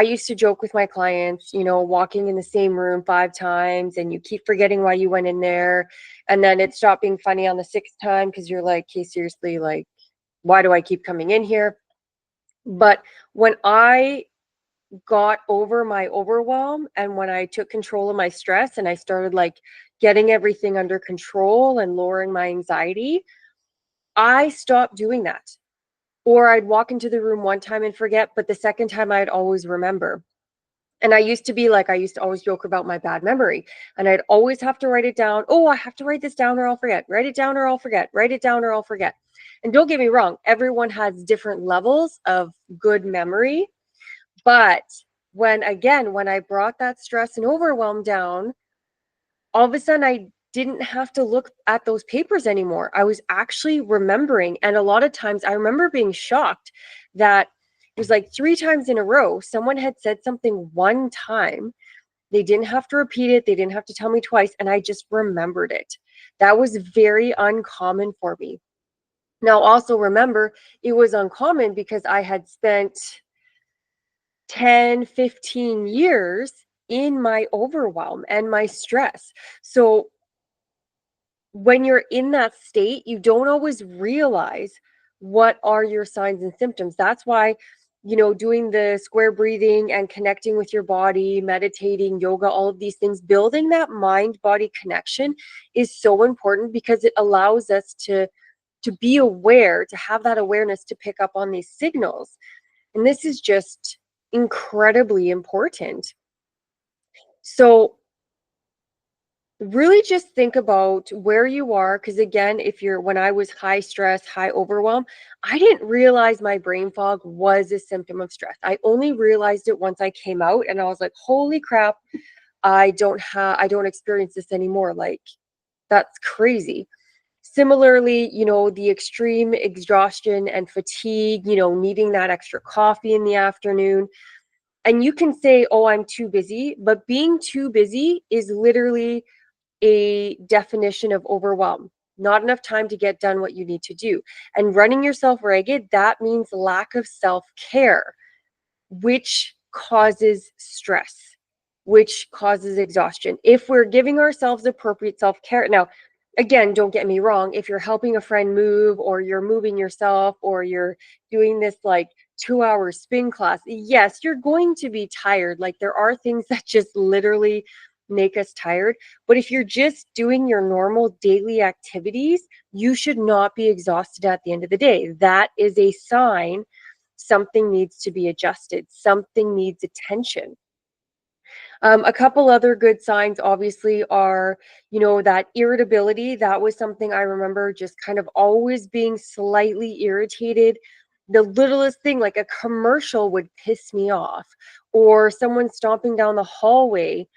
I used to joke with my clients, walking in the same room 5 times and you keep forgetting why you went in there. And then it stopped being funny on the 6th time because you're like, okay, seriously, like, why do I keep coming in here? But when I got over my overwhelm and when I took control of my stress and I started like getting everything under control and lowering my anxiety, I stopped doing that. Or I'd walk into the room one time and forget, but the second time I'd always remember. And I used to be like, I used to always joke about my bad memory. And I'd always have to write it down. Oh, I have to write this down or I'll forget. Write it down or I'll forget. Write it down or I'll forget. And don't get me wrong, everyone has different levels of good memory. But when I brought that stress and overwhelm down, all of a sudden I didn't have to look at those papers anymore. I was actually remembering. And a lot of times I remember being shocked that it was like 3 times in a row, someone had said something one time. They didn't have to repeat it. They didn't have to tell me twice. And I just remembered it. That was very uncommon for me. Now, also remember, it was uncommon because I had spent 10, 15 years in my overwhelm and my stress. So when you're in that state, you don't always realize what are your signs and symptoms. That's why, doing the square breathing and connecting with your body, meditating, yoga, all of these things, building that mind body connection is so important because it allows us to be aware, to have that awareness to pick up on these signals. And this is just incredibly important. So really just think about where you are, because again, when I was high stress, high overwhelm, I didn't realize my brain fog was a symptom of stress. I only realized it once I came out and I was like, holy crap, I don't experience this anymore. Like, that's crazy. Similarly, the extreme exhaustion and fatigue, needing that extra coffee in the afternoon. And you can say, oh, I'm too busy, but being too busy is literally a definition of overwhelm. Not enough time to get done what you need to do. And running yourself ragged, that means lack of self-care, which causes stress, which causes exhaustion. If we're giving ourselves appropriate self-care, now, again, don't get me wrong, if you're helping a friend move or you're moving yourself or you're doing this like 2-hour spin class, yes, you're going to be tired. Like, there are things that just literally make us tired. But if you're just doing your normal daily activities, you should not be exhausted at the end of the day. That is a sign something needs to be adjusted, something needs attention. A couple other good signs, obviously, are, that irritability. That was something I remember, just kind of always being slightly irritated. The littlest thing, like a commercial, would piss me off, or someone stomping down the hallway,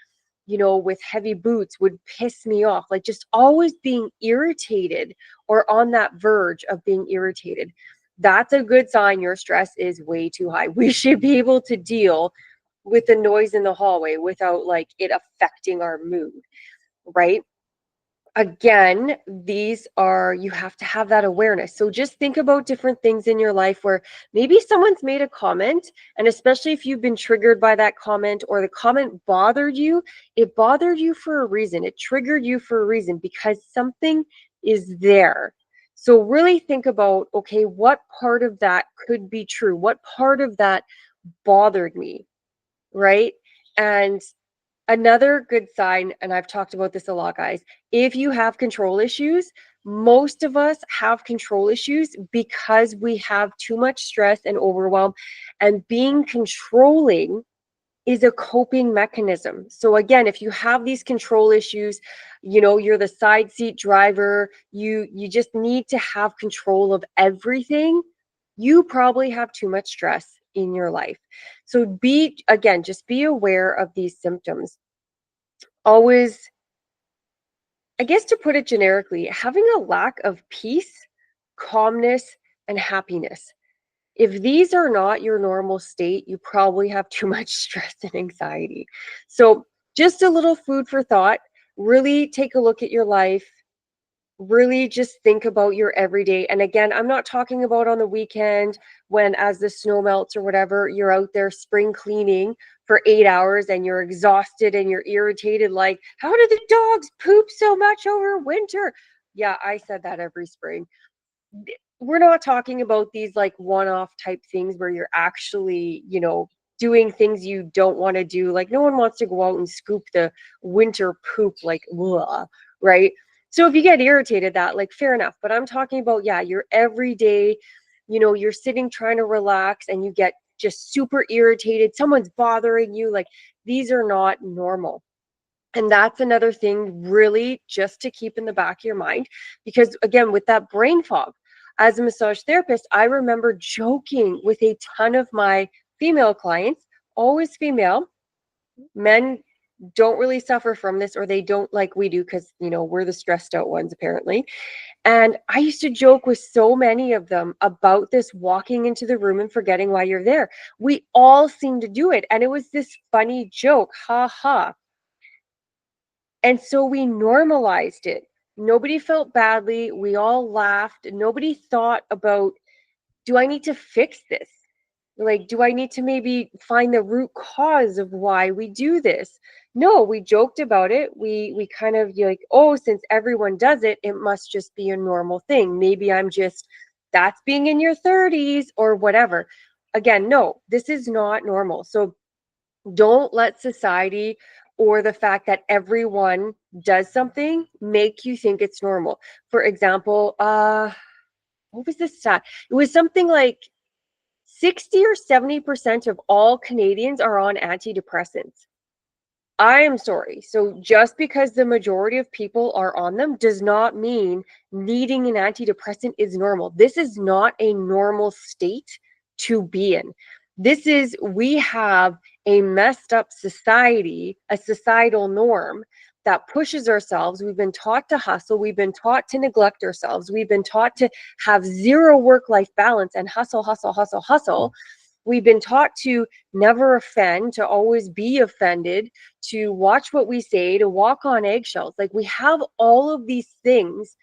with heavy boots, would piss me off. Like, just always being irritated or on that verge of being irritated. That's a good sign your stress is way too high. We should be able to deal with the noise in the hallway without like it affecting our mood, right? Again, you have to have that awareness. So just think about different things in your life where maybe someone's made a comment, and especially if you've been triggered by that comment or the comment bothered you, it bothered you for a reason. It triggered you for a reason because something is there. So really think about, okay, what part of that could be true? What part of that bothered me, right? And another good sign, and I've talked about this a lot, guys, if you have control issues, most of us have control issues because we have too much stress and overwhelm, and being controlling is a coping mechanism. So again, if you have these control issues, you're the side seat driver, you just need to have control of everything, you probably have too much stress in your life. So just be aware of these symptoms. Always, I guess to put it generically, having a lack of peace, calmness, and happiness. If these are not your normal state, you probably have too much stress and anxiety. So just a little food for thought. Really take a look at your life. Really just think about your everyday. And again, I'm not talking about on the weekend when, as the snow melts or whatever, you're out there spring cleaning for 8 hours and you're exhausted and you're irritated. Like, how do the dogs poop so much over winter? Yeah, I said that every spring. We're not talking about these like one-off type things where you're actually, doing things you don't want to do. Like no one wants to go out and scoop the winter poop, like blah, right? So if you get irritated that, like fair enough. But I'm talking about, yeah, your everyday, you're sitting trying to relax and you get just super irritated. Someone's bothering you. Like these are not normal. And that's another thing, really, just to keep in the back of your mind. Because again, with that brain fog, as a massage therapist, I remember joking with a ton of my female clients, always female. Men don't really suffer from this, or they don't like we do, because, we're the stressed out ones, apparently. And I used to joke with so many of them about this walking into the room and forgetting why you're there. We all seem to do it. And it was this funny joke, ha ha. And so we normalized it. Nobody felt badly. We all laughed. Nobody thought about, do I need to fix this? Like, do I need to maybe find the root cause of why we do this? No, we joked about it. We kind of like, oh, since everyone does it, it must just be a normal thing. Maybe I'm just, that's being in your 30s or whatever. Again, no, this is not normal. So don't let society or the fact that everyone does something make you think it's normal. For example, what was this stat? It was something like 60 or 70% of all Canadians are on antidepressants. I am sorry. So just because the majority of people are on them does not mean needing an antidepressant is normal. This is not a normal state to be in. We have a messed up society, a societal norm that pushes ourselves. We've been taught to hustle. We've been taught to neglect ourselves. We've been taught to have zero work-life balance and hustle, hustle, hustle, hustle. We've been taught to never offend, to always be offended, to watch what we say, to walk on eggshells. Like we have all of these things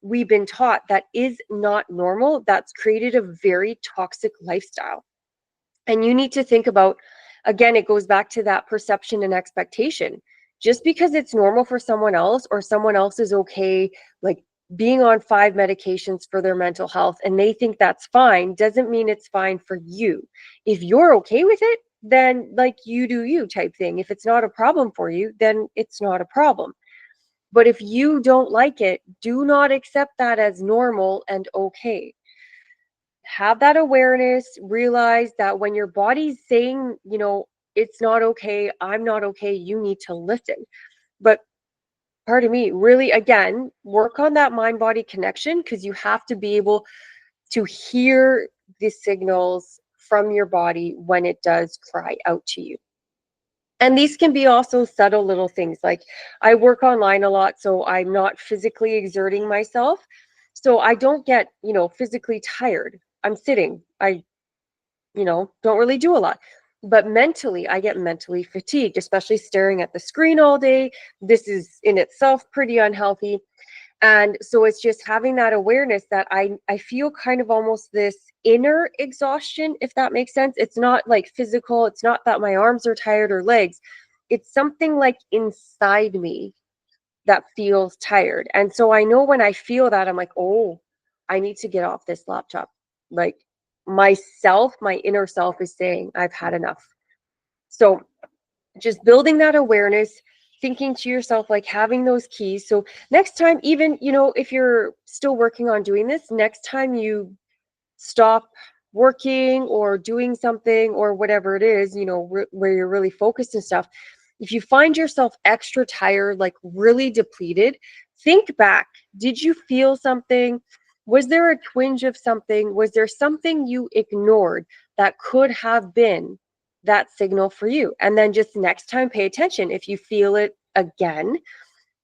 we've been taught that is not normal. That's created a very toxic lifestyle. And you need to think about, again, it goes back to that perception and expectation. Just because it's normal for someone else, or someone else is okay, like being on 5 medications for their mental health, and they think that's fine, doesn't mean it's fine for you. If you're okay with it, then like you do you type thing. If it's not a problem for you, then it's not a problem. But if you don't like it, do not accept that as normal and okay. Have that awareness, realize that when your body's saying, it's not okay, I'm not okay, you need to listen. But pardon me, really, again, work on that mind body connection, because you have to be able to hear the signals from your body when it does cry out to you. And these can be also subtle little things. Like I work online a lot, so I'm not physically exerting myself. So I don't get, physically tired. I'm sitting. I, don't really do a lot. But mentally, I get mentally fatigued, especially staring at the screen all day. This is in itself pretty unhealthy. And so it's just having that awareness that I feel kind of almost this inner exhaustion, if that makes sense. It's not like physical, it's not that my arms are tired or legs. It's something like inside me that feels tired. And so I know when I feel that, I'm like, oh, I need to get off this laptop. Like myself, my inner self is saying, I've had enough. So just building that awareness, thinking to yourself, like having those keys. So next time, even, if you're still working on doing this, next time you stop working or doing something or whatever it is, where you're really focused and stuff, if you find yourself extra tired, like really depleted, think back. Did you feel something? Was there a twinge of something? Was there something you ignored that could have been that signal for you? And then just next time, pay attention. If you feel it again,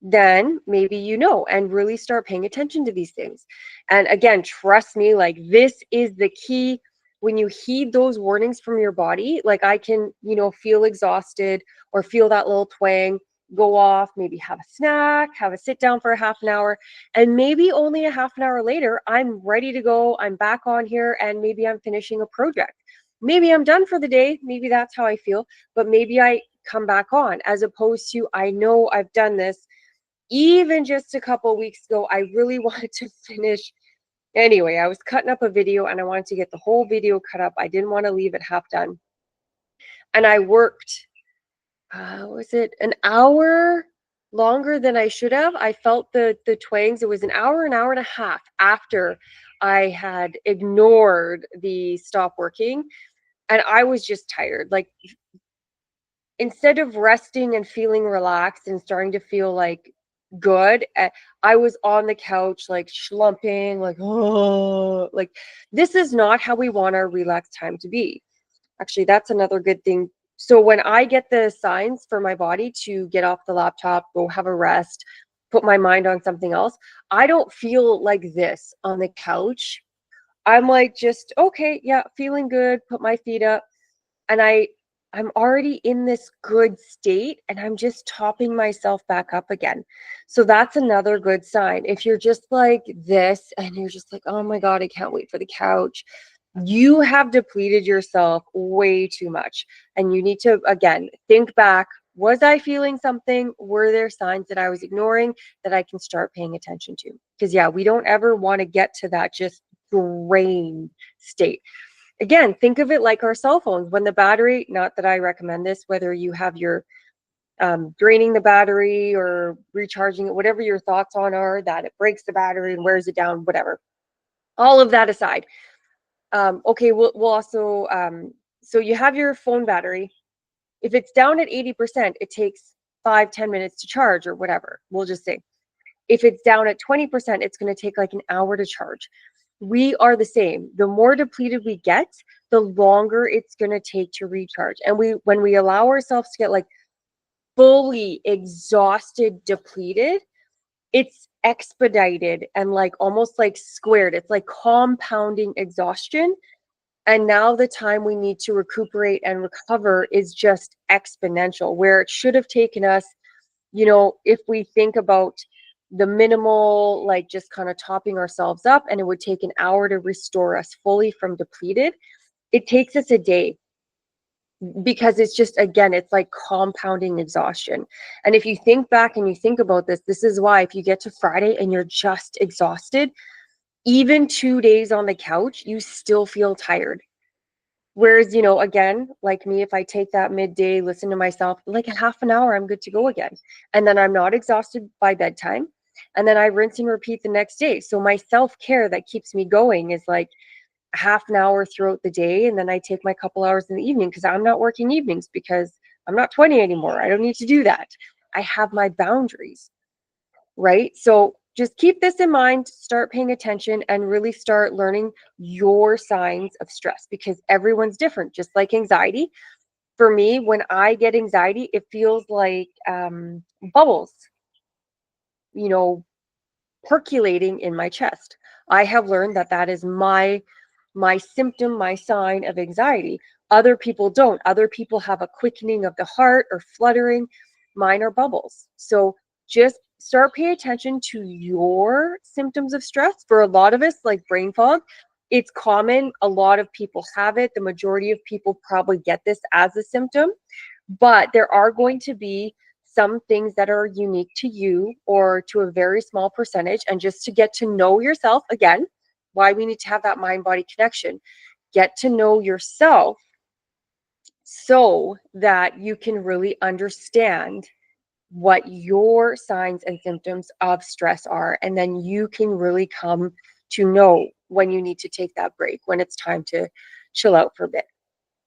then maybe and really start paying attention to these things. And again, trust me, like this is the key. When you heed those warnings from your body, like I can, feel exhausted or feel that little twang. go off, maybe have a snack, have a sit down for a half an hour, and maybe only a half an hour later, I'm ready to go. I'm back on here, and maybe I'm finishing a project. Maybe I'm done for the day. Maybe that's how I feel, but maybe I come back on, as opposed to, I know I've done this even just a couple weeks ago. I really wanted to finish. Anyway, I was cutting up a video and I wanted to get the whole video cut up. I didn't want to leave it half done. And I worked, was it an hour longer than I should have? I felt the twangs. It was an hour and a half after I had ignored the stop working. And I was just tired. Like, instead of resting and feeling relaxed and starting to feel like good, I was on the couch, like schlumping, like, oh, like, this is not how we want our relaxed time to be. Actually, that's another good thing. So when I get the signs for my body to get off the laptop, go have a rest, put my mind on something else, I don't feel like this on the couch. I'm like, just okay, yeah, feeling good, put my feet up, and I'm already in this good state, and I'm just topping myself back up again. So that's another good sign. If you're just like this and you're just like, oh my God, I can't wait for the couch, you have depleted yourself way too much. And you need to, again, think back. Was I feeling something? Were there signs that I was ignoring that I can start paying attention to? Because, yeah, we don't ever want to get to that just drained state. Again, think of it like our cell phones. When the battery, not that I recommend this, whether you have your draining the battery or recharging it, whatever your thoughts on are, that it breaks the battery and wears it down, whatever. All of that aside, okay, we'll also, so you have your phone battery. If it's down at 80%, it takes 5-10 minutes to charge or whatever. We'll just say, if it's down at 20%, it's going to take like an hour to charge. We are the same. The more depleted we get, the longer it's going to take to recharge. And when we allow ourselves to get like fully exhausted, depleted, it's expedited and like almost like squared. It's like compounding exhaustion. And now the time we need to recuperate and recover is just exponential, where it should have taken us, if we think about the minimal, like just kind of topping ourselves up, and it would take an hour to restore us fully from depleted, it takes us a day, because it's just, again, it's like compounding exhaustion. And if you think back and you think about this is why if you get to Friday and you're just exhausted, even 2 days on the couch, you still feel tired. Whereas, again, like me, if I take that midday, listen to myself, like a half an hour, I'm good to go again. And then I'm not exhausted by bedtime. And then I rinse and repeat the next day. So my self-care that keeps me going is like half an hour throughout the day. And then I take my couple hours in the evening, because I'm not working evenings, because I'm not 20 anymore. I don't need to do that. I have my boundaries, right? So just keep this in mind, start paying attention, and really start learning your signs of stress, because everyone's different, just like anxiety. For me, when I get anxiety, it feels like bubbles, you know, percolating in my chest. I have learned that that is my symptom, my sign of anxiety. Other people don't. Other people have a quickening of the heart or fluttering. Mine are bubbles. So just start paying attention to your symptoms of stress. For a lot of us, like brain fog, it's common. A lot of people have it. The majority of people probably get this as a symptom, but there are going to be some things that are unique to you, or to a very small percentage. And just to get to know yourself, again, why we need to have that mind body connection, get to know yourself so that you can really understand what your signs and symptoms of stress are. And then you can really come to know when you need to take that break, when it's time to chill out for a bit.